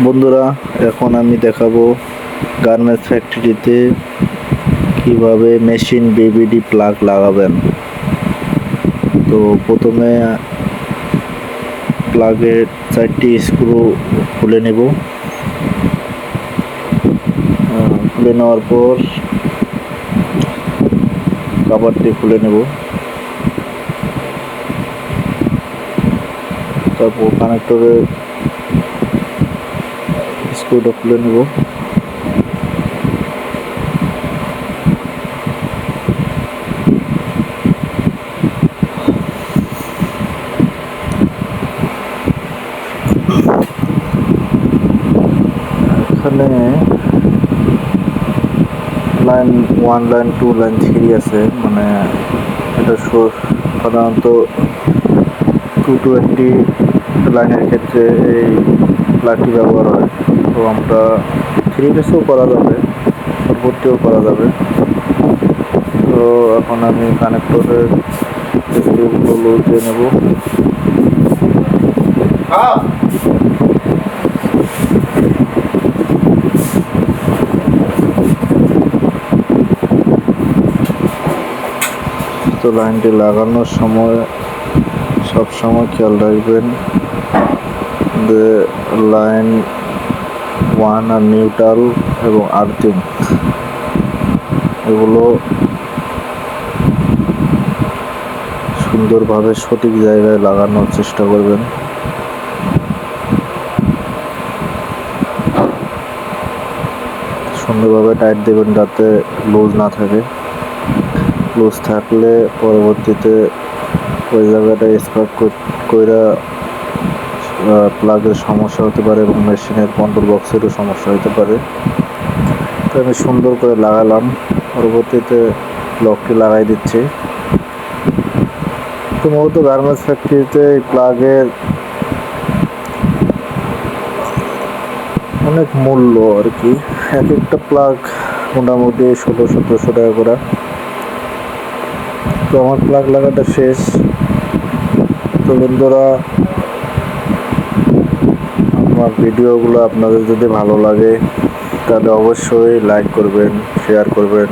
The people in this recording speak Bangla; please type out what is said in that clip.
বন্ধুরা, এখন আমি দেখাবো গার্মেন্টস ফ্যাক্টরিতে কিভাবে মেশিন বিবিডি প্লাগ লাগাবেন। তো প্রথমে প্লাগের 4টি স্ক্রু খুলে নেব। খুলে নেওয়ার পর কভারটি খুলে নেব। তারপর কানেক্টরের স্ক্রুটা খুলে নেব। এখানে লাইন 1, লাইন 2, লাইন 3 আছে, মানে এটা সাধারণত 220 লাইনের ক্ষেত্রে এই প্লাগটি ব্যবহার হয়। তো আমরা 3 ফেসও করা যাবে, পরবর্তীও করা যাবে। তো এখন আমি কানেক্টরের স্ক্রুগুলো লুজ দিয়ে নেব। তো লাইনটি লাগানোর সময় সবসময় খেয়াল রাখবেন যে লাইন 1 আর নিউট্রাল এবং আর্থিং এগুলো সুন্দরভাবে সঠিক জায়গায় লাগানোর চেষ্টা করবেন। সুন্দরভাবে টাইট দেবেন যাতে লুজ না থাকে। লুজ থাকলে পরবর্তীতে ওই জায়গাটা স্পার্ক কইরা প্লাগের সমস্যা হতে পারে এবং মেশিনের কন্ট্রোল বক্সেরও সমস্যা হতে পারে। তো আমি সুন্দর করে লাগালাম, পরবর্তীতে লকটি লাগাই দিচ্ছি। তো মূলত গার্মেন্টস ফ্যাক্টরিতে এই প্লাগের অনেক মূল্য আর কি। এক একটা প্লাগ মোটামুটি 1600-1700 টাকা করে। তো আমার প্লাগ লাগাটা শেষ। তো বন্ধুরা, আমার ভিডিওগুলো আপনাদের যদি ভালো লাগে তাহলে অবশ্যই লাইক করবেন, শেয়ার করবেন।